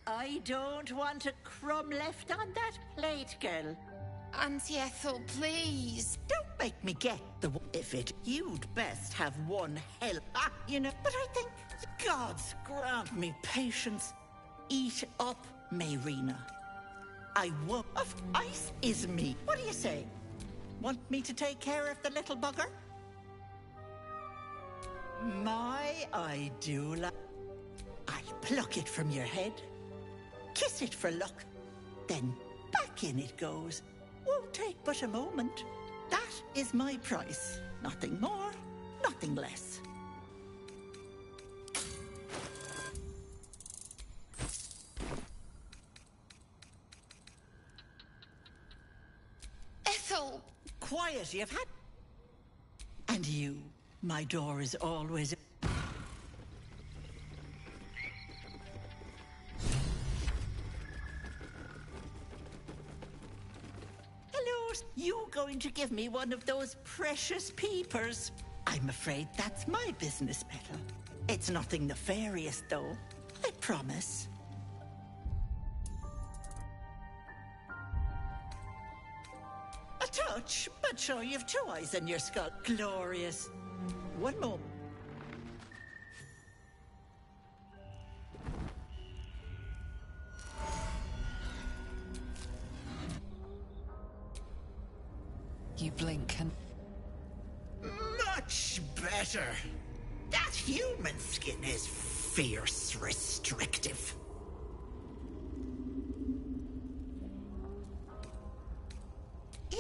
I don't want a crumb left on that plate, girl. Auntie Ethel, please. Don't make me get the... If it... You'd best have one hell... you know... But I think... Gods grant me patience. Eat up, Mayrina. I won't... Of ice is me. What do you say? Want me to take care of the little bugger? I do like... I pluck it from your head, kiss it for luck, then back in it goes. Won't take but a moment. That is my price. Nothing more, nothing less. Ethel! Quiet, you've had... And you, my door is always... You going to give me one of those precious peepers? I'm afraid that's my business, Petal. It's nothing nefarious, though. I promise. A touch, but sure you've two eyes in your skull. Glorious. One moment. You blink and... Much better. That human skin is fierce restrictive.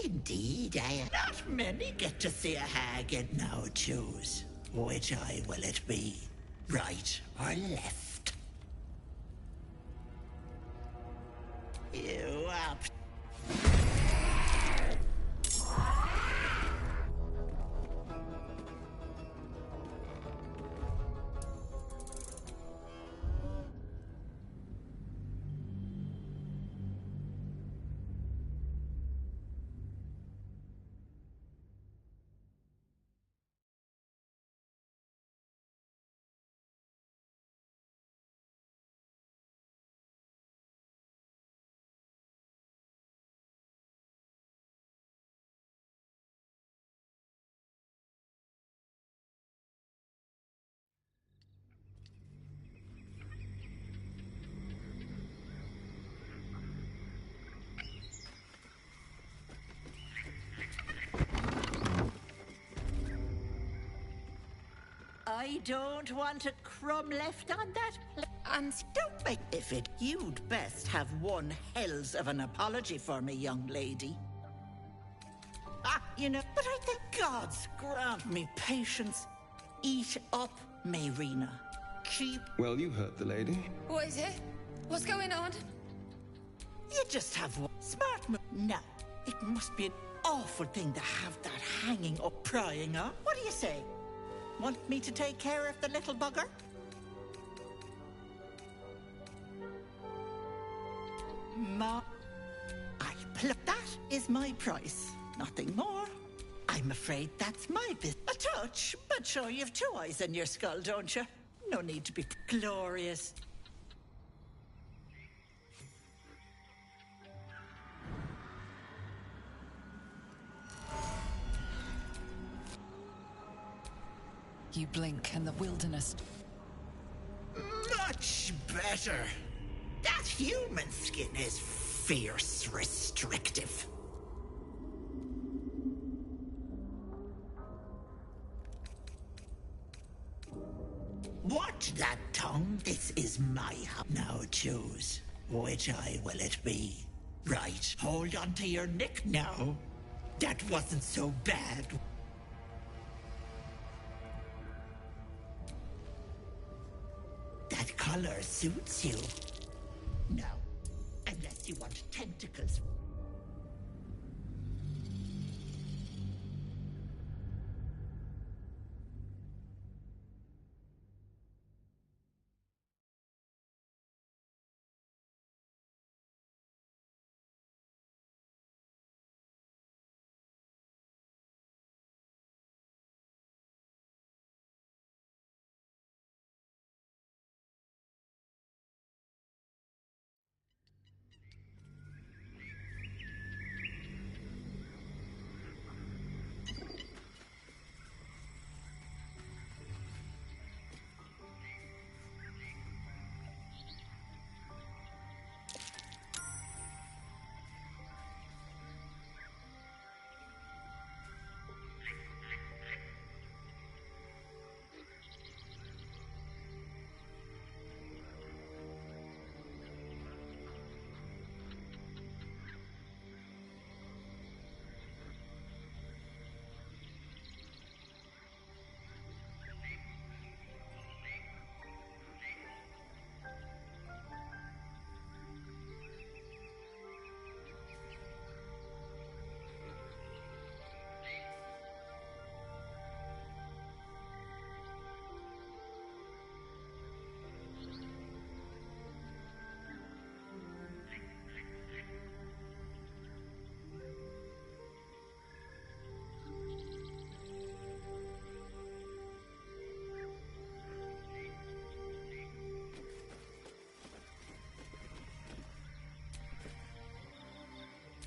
Indeed, I am. Not many get to see a hag and now choose. Which eye will it be? Right or left? You up. I don't want a crumb left on that plate. And don't make if it. You'd best have one hells of an apology for me, young lady. You know, but I think gods grant me patience. Eat up, Mayrina. Keep... Well, you hurt the lady. What is it? What's going on? You just have one smart move. No, it must be an awful thing to have that hanging up, prying up. What do you say? Want me to take care of the little bugger? Ma... That is my price. Nothing more. I'm afraid that's my business. A touch, but sure you've two eyes in your skull, don't you? No need to be glorious. You blink and the wilderness... Much better. That human skin is fierce restrictive. Watch that tongue. This is my house. Now choose. Which eye will it be? Right. Hold on to your neck now. That wasn't so bad. That color suits you. No. Unless you want tentacles.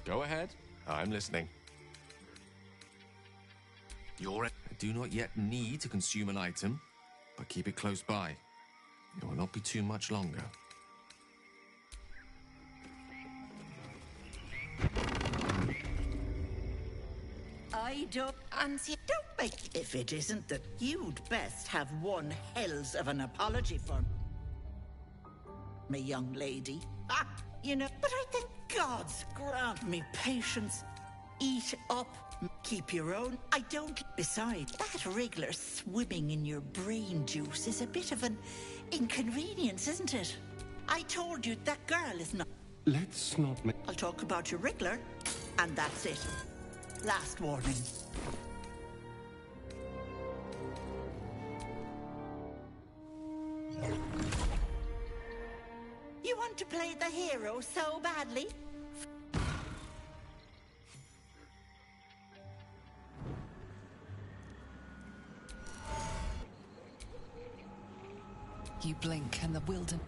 Go ahead. I'm listening. I do not yet need to consume an item, but keep it close by. It will not be too much longer. I don't... Auntie, don't make... If it isn't that you'd best have one hells of an apology for me, young lady. Ah, you know, but I think God's grant me patience. Eat up, keep your own. I don't... Besides, that wriggler swimming in your brain juice is a bit of an inconvenience, isn't it? I told you that girl is not... Let's not make... I'll talk about your wriggler, and that's it. Last warning. You want to play the hero so badly? You blink and the wilderness...